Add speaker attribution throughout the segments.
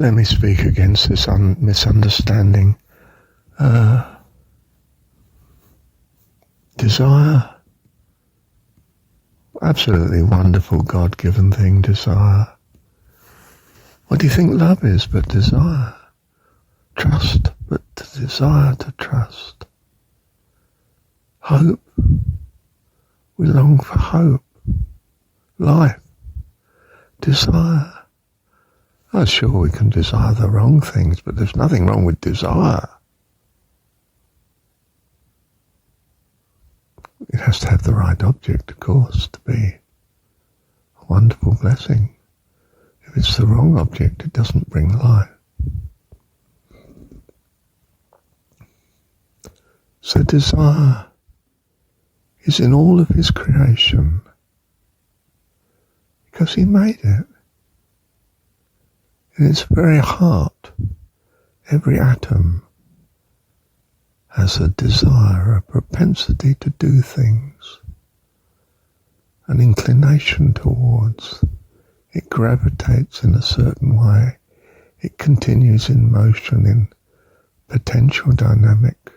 Speaker 1: Let me speak against this misunderstanding. Desire, absolutely wonderful God-given thing, desire. What do you think love is but desire? Trust, but the desire to trust. Hope, we long for hope. Life, desire. Oh, sure, we can desire the wrong things, but there's nothing wrong with desire. It has to have the right object, of course, to be a wonderful blessing. If it's the wrong object, it doesn't bring life. So desire is in all of his creation because he made it. In its very heart, every atom has a desire, a propensity to do things, an inclination towards. It gravitates in a certain way. It continues in motion, in potential dynamic,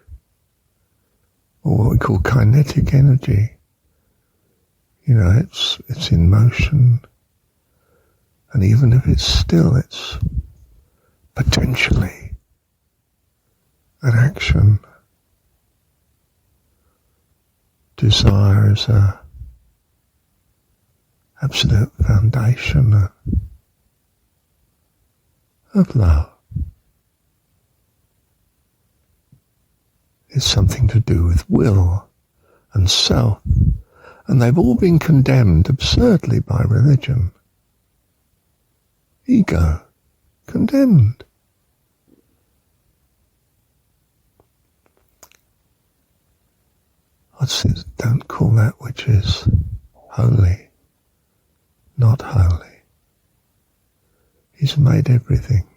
Speaker 1: or what we call kinetic energy. You know, it's in motion, and even if it's still, it's potentially an action. Desire is a absolute foundation of love. It's something to do with will and self, and they've all been condemned absurdly by religion. Ego, condemned. What's it? Don't call that which is holy not holy. He's made everything.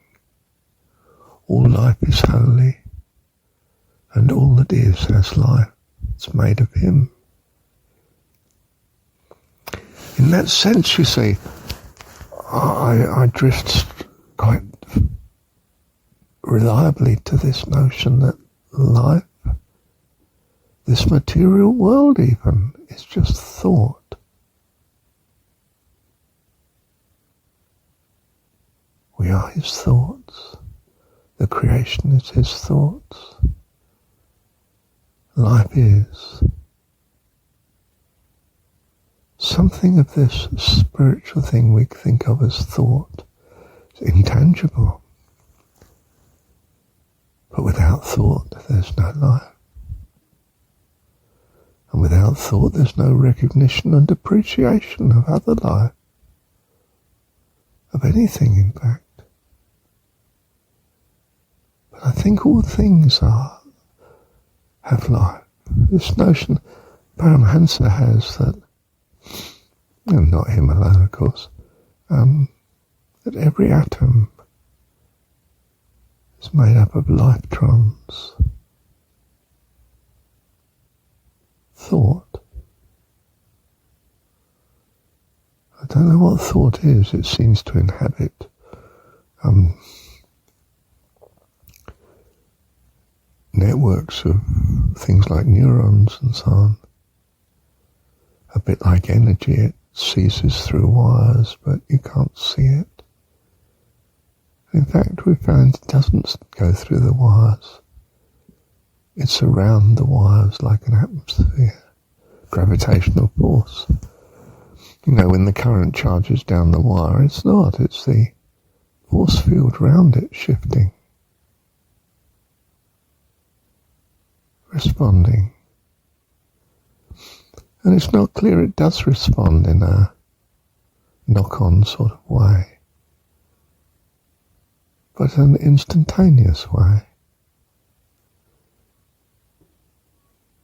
Speaker 1: All life is holy, and all that is has life. It's made of him. In that sense, you see, I drift quite reliably to this notion that life, this material world even, is just thought. We are his thoughts. The creation is his thoughts. Life is. Something of this spiritual thing we think of as thought is intangible. But without thought, there's no life. And without thought, there's no recognition and appreciation of other life. Of anything, in fact. But I think all things have life. This notion Paramhansa has that, and not him alone, of course, that every atom is made up of lifetrons. Thought. I don't know what thought is. It seems to inhabit networks of things like neurons and so on. A bit like energy, it seizes through wires, but you can't see it. In fact, we found it doesn't go through the wires. It's around the wires like an atmosphere, gravitational force. You know, when the current charges down the wire, it's not. It's the force field around it shifting, responding. And it's not clear it does respond in a knock-on sort of way, but an instantaneous way.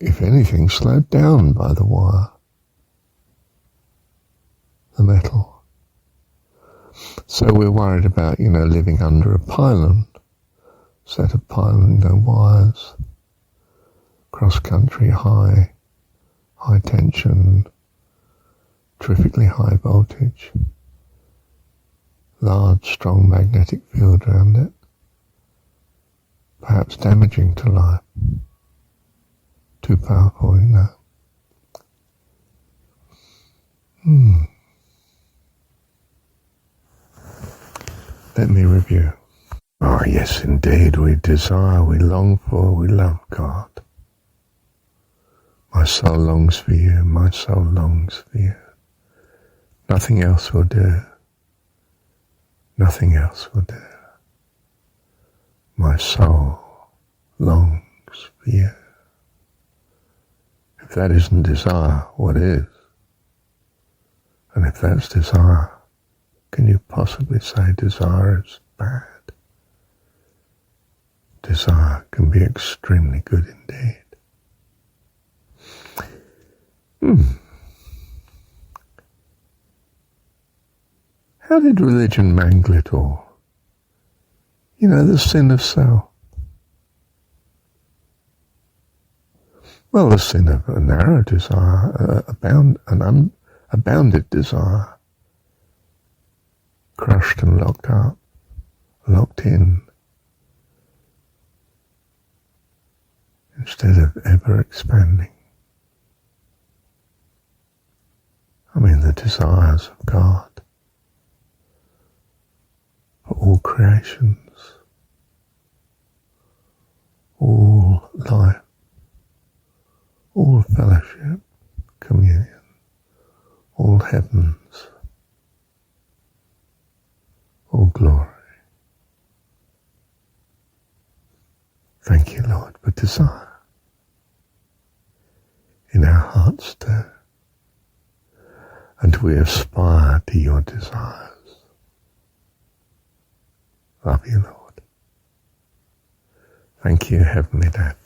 Speaker 1: If anything, slowed down by the wire, the metal. So we're worried about, living under a pylon, set of pylon, wires, cross-country, high tension, terrifically high voltage. large, strong magnetic field around it, perhaps damaging to life. Too powerful, you know. Let me review. Oh, yes, indeed, we desire, we long for, we love God. My soul longs for you, my soul longs for you. Nothing else will do. Nothing else will do. My soul longs for you. If that isn't desire, what is? And if that's desire, can you possibly say desire is bad? Desire can be extremely good indeed. How did religion mangle it all? You know, the sin of self. Well, the sin of a narrow desire, a bounded desire, crushed and locked up, locked in, instead of ever expanding. I mean, the desires of God for all creations, all life, all fellowship, communion, all heavens, all glory. Thank you, Lord, for desire in our hearts too. And we aspire to your desires. Love you, Lord. Thank you, Heavenly Dad.